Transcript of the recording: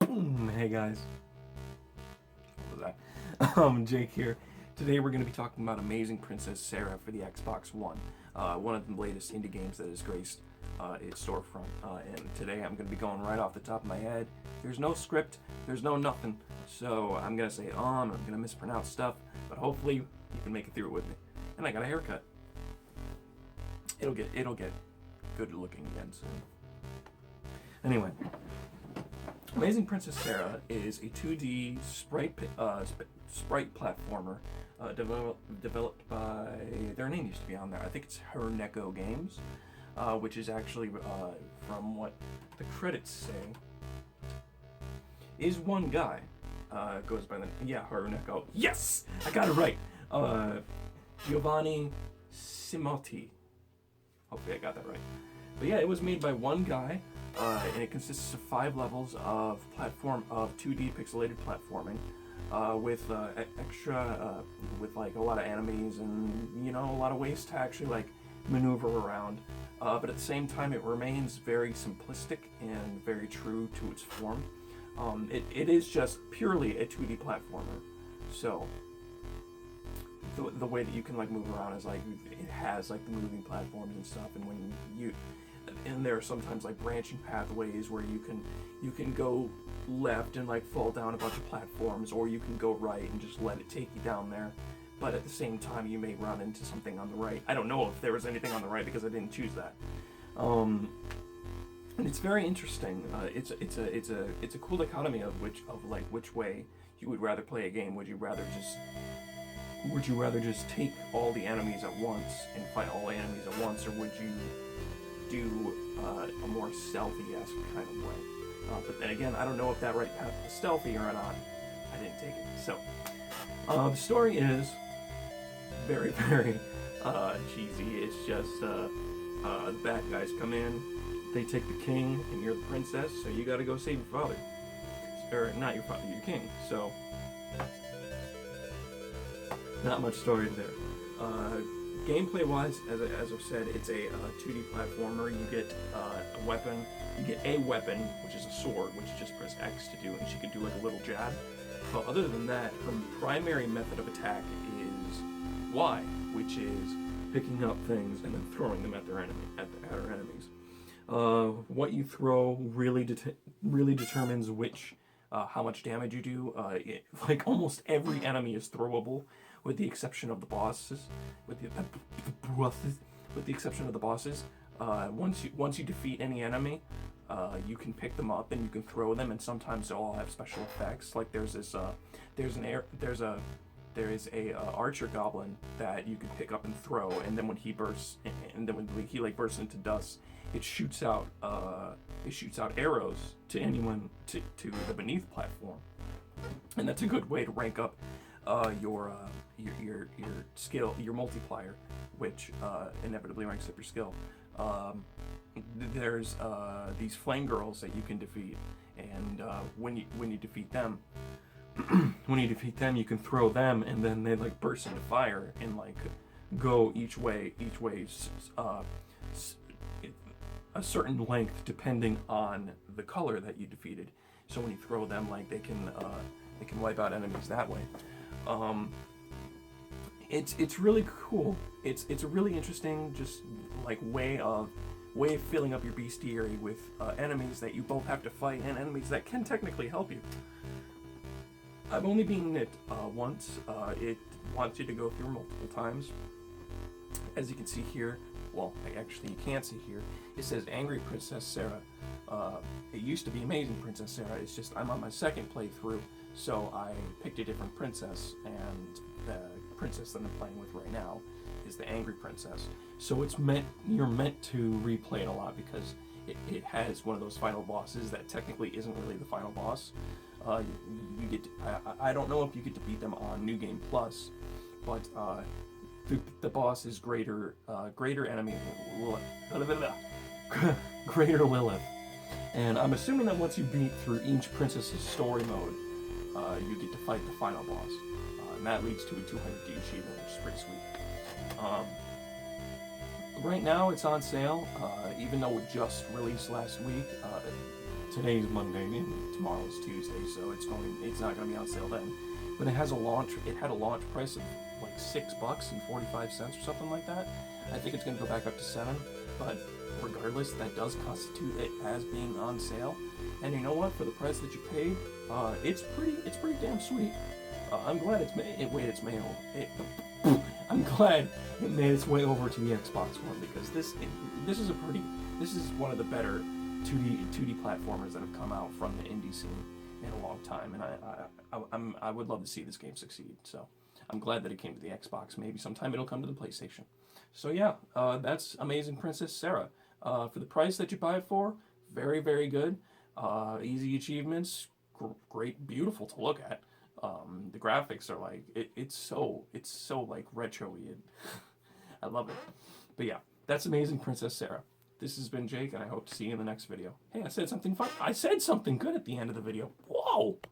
Hey guys, what was that? Jake here. Today we're going to be talking about Amazing Princess Sarah for the Xbox One, one of the latest indie games that has graced its storefront. And today I'm going to be going right off the top of my head. There's no script, there's no nothing, so I'm going to say I'm going to mispronounce stuff, but hopefully you can make it through it with me. And I got a haircut. It'll get good looking again soon. Anyway. Amazing Princess Sarah is a 2D sprite platformer developed by, their name used to be on there, I think it's Herneko Games, which is actually, from what the credits say, is one guy. Goes by the, Herneko. Yes! I got it right! Giovanni Simotti. Hopefully I got that right. But yeah, it was made by one guy. And it consists of 5 levels of 2D pixelated platforming, with extra, with like a lot of enemies and a lot of ways to actually like maneuver around. But at the same time, it remains very simplistic and very true to its form. It is just purely a 2D platformer. So the way that you can like move around is like it has like the moving platforms and stuff, and when you and there are sometimes like branching pathways where you can go left and like fall down a bunch of platforms, or you can go right and just let it take you down there. But at the same time, you may run into something on the right. I don't know if there was anything on the right because I didn't choose that. And it's very interesting. It's a cool dichotomy of which way you would rather play a game. Would you rather just take all the enemies at once and fight all the enemies at once, or would you do a more stealthy-esque kind of way? But then again, I don't know if that right path was stealthy or not. I didn't take it. So, the story is very, very cheesy. It's just the bad guys come in, they take the king, and you're the princess, so you gotta go save your father. Or not your father, your king. So, not much story there. Gameplay-wise, as I've said, it's a 2D platformer. You get a weapon. You get a weapon, which is a sword, which you just press X to do, and she can do like a little jab. But other than that, her primary method of attack is Y, which is picking up things and then throwing them at her enemies. What you throw really determines how much damage you do. Like almost every enemy is throwable, with the exception of the bosses. With the exception of the bosses, once you defeat any enemy, you can pick them up and you can throw them, and sometimes they'll all have special effects. Like there is a archer goblin that you can pick up and throw, and then when he bursts bursts into dust, it shoots out arrows to anyone to the beneath platform, and that's a good way to rank up your skill, your multiplier, which inevitably ranks up your skill. There's these flame girls that you can defeat, and when you defeat them, you can throw them, and then they like burst into fire and like go each way, a certain length depending on the color that you defeated. So when you throw them, like they can wipe out enemies that way. It's really cool. It's a really interesting just like way of filling up your bestiary with enemies that you both have to fight and enemies that can technically help you. I've only beaten it once. It wants you to go through multiple times. As you can see here, well, actually you can't see here, it says Angry Princess Sarah. It used to be Amazing Princess Sarah. It's just I'm on my second playthrough, so I picked a different princess, and the princess that I'm playing with right now is the Angry Princess. So you're meant to replay it a lot because it has one of those final bosses that technically isn't really the final boss. You get to, I don't know if you get to beat them on New Game Plus, but the boss is greater enemy greater Lilith, and I'm assuming that once you beat through each princess's story mode, you get to fight the final boss, and that leads to a 200D achievement, which is pretty sweet. Right now it's on sale, even though it just released last week. today's Monday and tomorrow's Tuesday, so it's not going to be on sale then. But it had a launch price of like $6.45 or something like that. I think it's going to go back up to $7, but regardless, that does constitute it as being on sale. And you know what? For the price that you paid, it's pretty damn sweet. I'm glad I'm glad it made its way over to the Xbox One, because this is one of the better 2D platformers that have come out from the indie scene in a long time, and I would love to see this game succeed. So I'm glad that it came to the Xbox. Maybe sometime it'll come to the PlayStation. So yeah, that's Amazing Princess Sarah. For the price that you buy it for, very, very good. Easy achievements, great, beautiful to look at. The graphics are like it's so like retro-y. I love it. But yeah, that's Amazing Princess Sarah. This has been Jake, and I hope to see you in the next video. Hey, I said something fun. I said something good at the end of the video. Whoa!